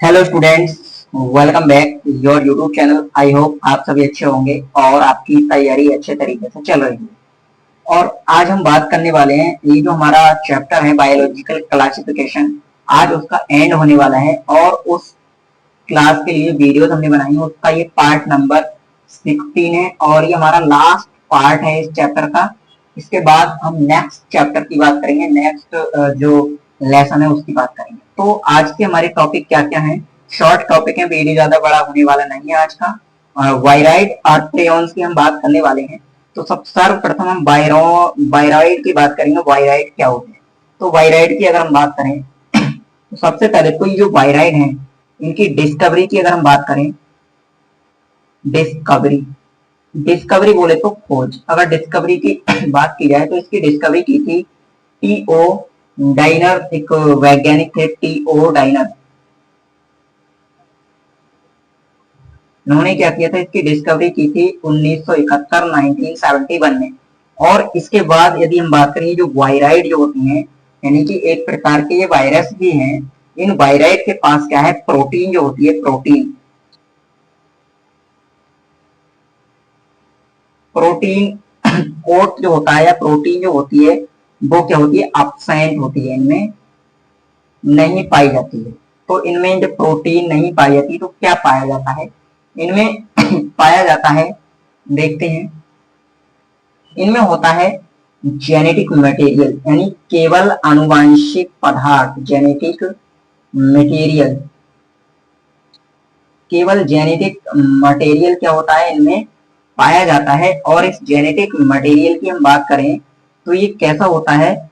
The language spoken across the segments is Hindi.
Hello students, welcome back your YouTube channel. I hope आप सभी अच्छे होंगे और आपकी तैयारी अच्छे तरीके से चल रही है। और आज हम बात करने वाले हैं, ये जो हमारा चैप्टर है बायोलॉजिकल क्लासिफिकेशन, आज उसका एंड होने वाला है और उस क्लास के लिए वीडियोस हमने बनाई है, उसका ये पार्ट नंबर 16 है और ये हमारा लास्ट पार्ट है इस चैप्टर का। इसके बाद हम नेक्स्ट चैप्टर की बात करेंगे, नेक्स्ट जो लेसन है उसकी बात करेंगे। तो आज के हमारे टॉपिक क्या क्या है, शॉर्ट टॉपिक है, वीडियो ज्यादा बड़ा होने वाला नहीं है आज का। वायराइड और प्रेयॉन्स की हम बात करने वाले हैं। तो सब सर्वप्रथम हम वायराइड की बात करेंगे। वायराइड क्या होते हैं? तो वायराइड की अगर हम बात करें तो सबसे पहले तो ये जो वायराइड है, इनकी डिस्कवरी की अगर हम बात करें, डिस्कवरी डिस्कवरी बोले तो खोज। अगर डिस्कवरी की बात की जाए तो इसकी डिस्कवरी की थी टी.ओ. डाइनर, एक वैज्ञानिक थे टी.ओ. डाइनर। उन्होंने क्या किया था, इसकी डिस्कवरी की थी 1971 1971 में। और इसके बाद यदि हम बात करें, जो वायराइड जो होती हैं, यानी कि एक प्रकार के ये वायरस भी हैं। इन वायराइड के पास क्या है, प्रोटीन जो होती है, प्रोटीन प्रोटीन कोट जो होता है या प्रोटीन जो होती है, वो क्या होती है, absent होती है, इनमें नहीं पाई जाती है। तो इनमें जब प्रोटीन नहीं पाई जाती तो क्या पाया जाता है इनमें? पाया जाता है, देखते हैं, इनमें होता है जेनेटिक मटेरियल, यानी केवल आनुवांशिक पदार्थ। जेनेटिक मटेरियल, केवल जेनेटिक मटेरियल क्या होता है, इनमें पाया जाता है। और इस जेनेटिक मटेरियल की हम बात करें तो ये कैसा होता है,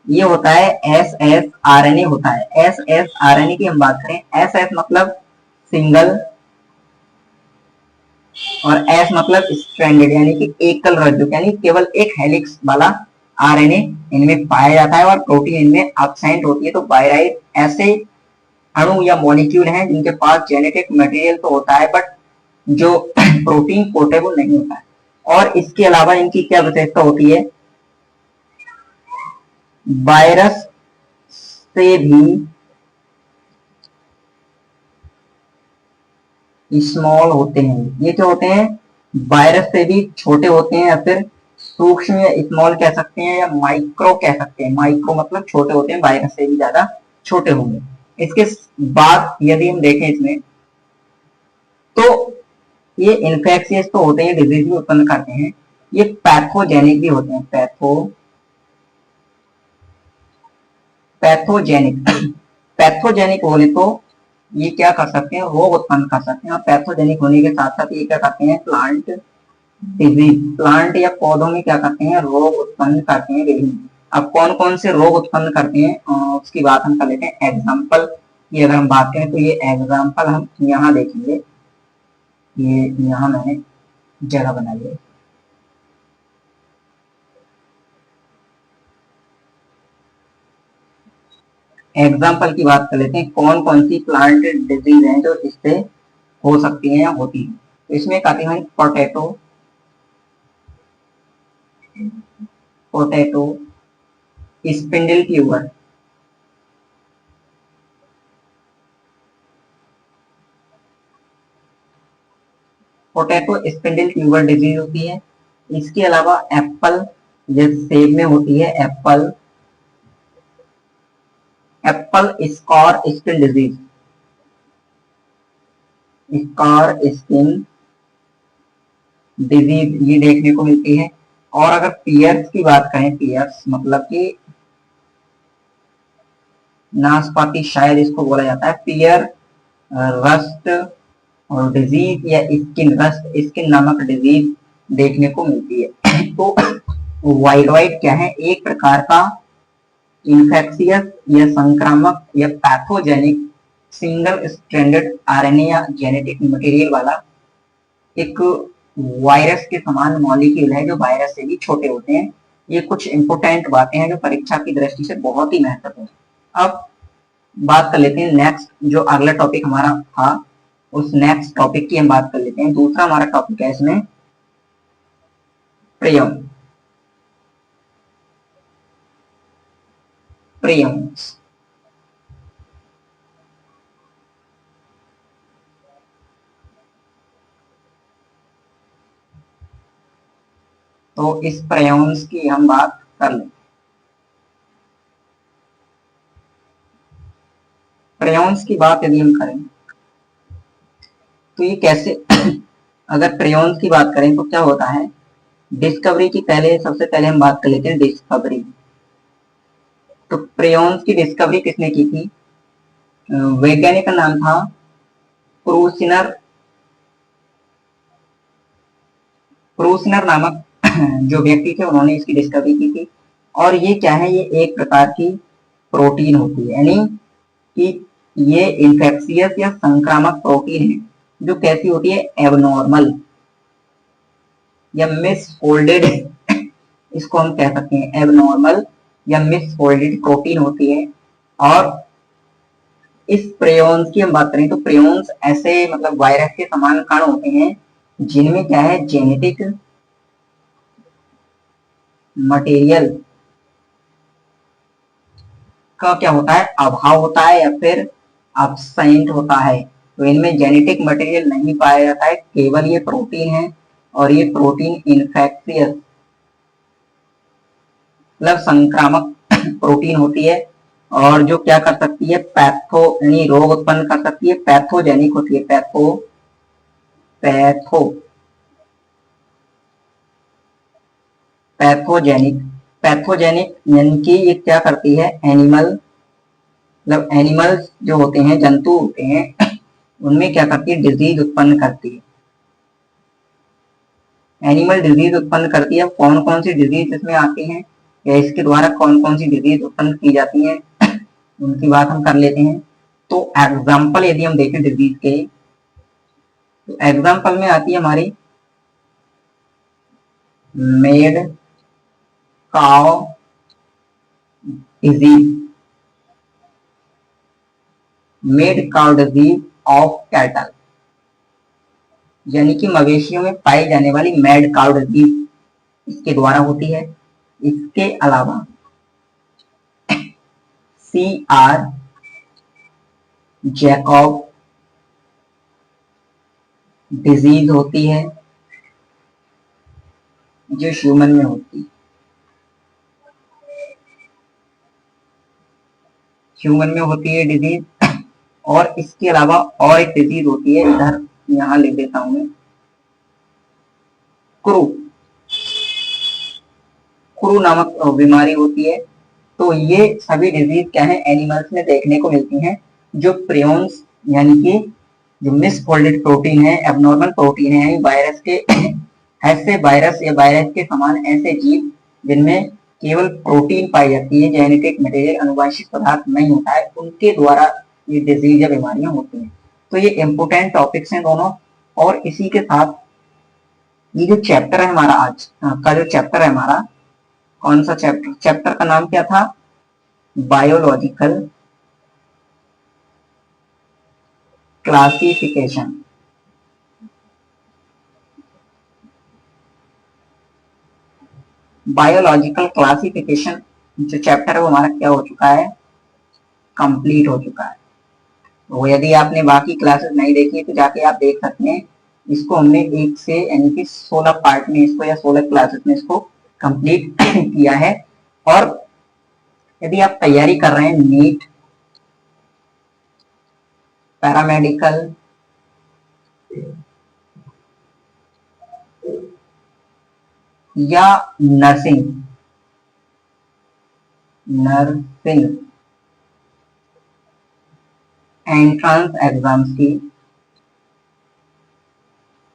ये होता है S S R N A होता है। S S R N A की हम बात करें, एस एस मतलब सिंगल और एस मतलब स्ट्रैंडेड, यानी कि एकल रज्जु, यानी केवल एक हेलिक्स वाला आरएनए इनमें पाया जाता है और प्रोटीन इनमें एब्सेंट होती है। तो वायराइड ऐसे अणु या मॉलिक्यूल हैं जिनके पास जेनेटिक मटेरियल तो होता है, बट जो प्रोटीन पोर्टेबल नहीं होता है। और इसके अलावा इनकी क्या विशेषता होती है, वायरस से भी स्मॉल होते हैं। ये क्या होते हैं, वायरस से भी छोटे होते हैं, या फिर सूक्ष्म या स्मॉल कह सकते हैं, या माइक्रो कह सकते हैं। माइक्रो मतलब छोटे होते हैं, वायरस से भी ज्यादा छोटे होंगे। इसके बाद यदि हम देखें इसमें, तो ये इन्फेक्शियस तो होते हैं, डिजीज भी उत्पन्न करते हैं। ये पैथोजेनिक भी होते हैं, पैथोजेनिक पैथोजेनिक बोले तो ये क्या कर सकते हैं, रोग उत्पन्न कर सकते हैं। और पैथोजेनिक होने के साथ साथ ये क्या करते हैं, प्लांट डिजीज, प्लांट या पौधों में क्या करते हैं, रोग उत्पन्न करते हैं विभिन्न। अब कौन कौन से रोग उत्पन्न करते हैं उसकी बात हम कर लेते हैं। एग्जाम्पल की अगर हम बात करें तो ये एग्जाम्पल हम यहाँ देखेंगे, ये यहाँ मैंने जगह बनाई है। एग्जाम्पल की बात कर लेते हैं, कौन कौन सी प्लांट डिजीज हैं जो इससे हो सकती हैं या होती हैं। तो इसमें आती हैं potato, potato spindle tuber, potato spindle tuber disease होती है। इसके अलावा एप्पल, जिस सेब में होती है, Apple Apple scar skin disease, scar skin disease ये देखने को मिलती है। और अगर पियर्स की बात करें, पियर्स मतलब कि नाशपाती शायद इसको बोला जाता है, पियर रस्ट और डिजीज या स्किन रस्ट, स्किन नामक डिजीज देखने को मिलती है। तो वाइड क्या है, एक प्रकार का इंफेक्शियस या संक्रामक या पैथोजेनिक सिंगल स्ट्रैंडेड आरएनए या जेनेटिक मटेरियल वाला एक वायरस के समान मॉलिक्यूल है, जो वायरस से भी छोटे होते हैं। ये कुछ इंपोर्टेंट बातें हैं जो परीक्षा की दृष्टि से बहुत ही महत्वपूर्ण है। अब बात कर लेते हैं नेक्स्ट, जो अगला टॉपिक हमारा था, उस नेक्स्ट टॉपिक की हम बात कर लेते हैं। दूसरा हमारा टॉपिक है इसमें प्रियम, प्रियम तो इस प्रेयोन्स की हम बात कर लें। प्रेयोन्स की बात यदि हम करें तो ये कैसे अगर प्रेयोन्स की बात करें तो क्या होता है, डिस्कवरी की पहले सबसे पहले हम बात कर लेते हैं डिस्कवरी। तो प्रेयोन्स की डिस्कवरी किसने की थी? वैज्ञानिक का नाम था क्रूसिनर। क्रूसिनर नामक जो व्यक्ति थे उन्होंने इसकी डिस्कवरी की थी। और ये क्या है, ये एक प्रकार की प्रोटीन होती है, यानी कि ये इन्फेक्शियस या संक्रामक प्रोटीन है जो कैसी होती है, एबनॉर्मल या मिसफोल्डेड इसको हम कह सकते हैं, एबनॉर्मल या मिसफोल्डेड प्रोटीन होती है। और इस प्रेयोन्स की हम बात करें तो प्रेयोन्स ऐसे मतलब वायरस के समान कण होते हैं जिनमें क्या है, जेनेटिक मटेरियल का क्या होता है, अभाव होता है या फिर एब्सेंट होता है। तो इनमें जेनेटिक मटेरियल नहीं पाया जाता है, केवल ये प्रोटीन है। और ये प्रोटीन इन्फेक्शियस मतलब संक्रामक प्रोटीन होती है और जो क्या कर सकती है, पैथो यानी रोग उत्पन्न कर सकती है, पैथोजेनिक होती है, पैथोजेनिक पैथोजेनिक यानी कि ये क्या करती है, एनिमल मतलब एनिमल्स जो होते हैं, जंतु होते हैं उनमें क्या करती है, डिजीज उत्पन्न करती है। एनिमल डिजीज उत्पन्न करती है। कौन कौन सी डिजीज इसमें आती हैं या इसके द्वारा कौन कौन सी डिजीज उत्पन्न की जाती हैं उनकी बात हम कर लेते हैं। तो एग्जाम्पल यदि हम देखें डिजीज के, तो एग्जाम्पल में आती है हमारी made cow disease, made cow disease of cattle, यानी कि मवेशियों में पाई जाने वाली मेड काउ डिजीज इसके द्वारा होती है। इसके अलावा CR जैकब डिजीज होती है जो ह्यूमन में होती है, ह्यूमन में होती है डिजीज। और इसके अलावा और एक डिजीज होती है, इधर यहां लिख देता हूं मैं, क्रू क्रू नामक बीमारी होती है। तो ये सभी डिजीज क्या है, एनिमल्स में देखने को मिलती हैं जो प्रियोन्स यानी कि जो मिसफोल्डेड प्रोटीन है, एबनॉर्मल प्रोटीन है, वायरस के ऐसे वायरस या वायरस के समान ऐसे जीव जिनमें केवल प्रोटीन पाई जाती है, जेनेटिक मटेरियल अनुवांशिक पदार्थ नहीं होता है, उनके द्वारा ये डिजीज या बीमारियां होती हैं। तो ये इंपोर्टेंट टॉपिक्स हैं दोनों। और इसी के साथ ये जो चैप्टर है हमारा आज का जो चैप्टर है हमारा, कौन सा चैप्टर, चैप्टर का नाम क्या था, बायोलॉजिकल क्लासिफिकेशन। बायोलॉजिकल क्लासिफिकेशन जो चैप्टर है वो हमारा क्या हो चुका है, कंप्लीट हो चुका है। तो यदि आपने बाकी क्लासेस नहीं देखी तो जाके आप देख सकते हैं। इसको हमने एक से यानी कि 16 पार्ट में इसको या 16 क्लासेस में इसको कंप्लीट किया है। और यदि आप तैयारी कर रहे हैं नीट, पैरामेडिकल या नर्सिंग एंट्रेंस एग्जाम्स की,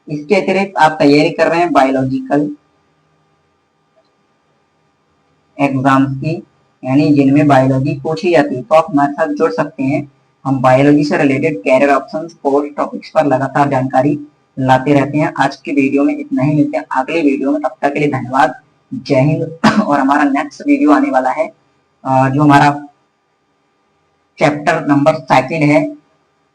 इसके अतिरिक्त आप तैयारी कर रहे हैं बायोलॉजिकल एग्जाम्स की, यानी जिनमें बायोलॉजी पूछी जाती है, तो आप हमारे साथ जुड़ सकते हैं। हम बायोलॉजी से related career options course topics पर लगातार जानकारी लाते रहते हैं। आज की वीडियो में इतना ही, मिलते हैं अगले वीडियो में, तब तक के लिए धन्यवाद, जय हिंद। और हमारा नेक्स्ट वीडियो आने वाला है जो हमारा चैप्टर नंबर 2 है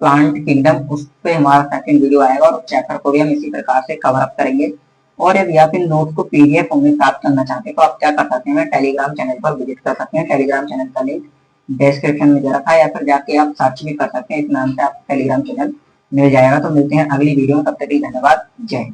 प्लांट किंगडम, उस पर हमारा सेकंड वीडियो आएगा और चैप्टर को भी हम इसी प्रकार से कवर अप करेंगे। और यदि आप इन नोट्स को PDF फॉर्म में प्राप्त करना चाहते हैं तो आप क्या कर सकते हैं, टेलीग्राम चैनल पर विजिट कर सकते हैं। टेलीग्राम चैनल का लिंक डिस्क्रिप्शन में दे रखा है, या फिर जाके आप सर्च भी कर सकते हैं, इस नाम से आप टेलीग्राम चैनल मिल जाएगा। तो मिलते हैं अगली वीडियो में, तब तक के लिए धन्यवाद, जय हिंद।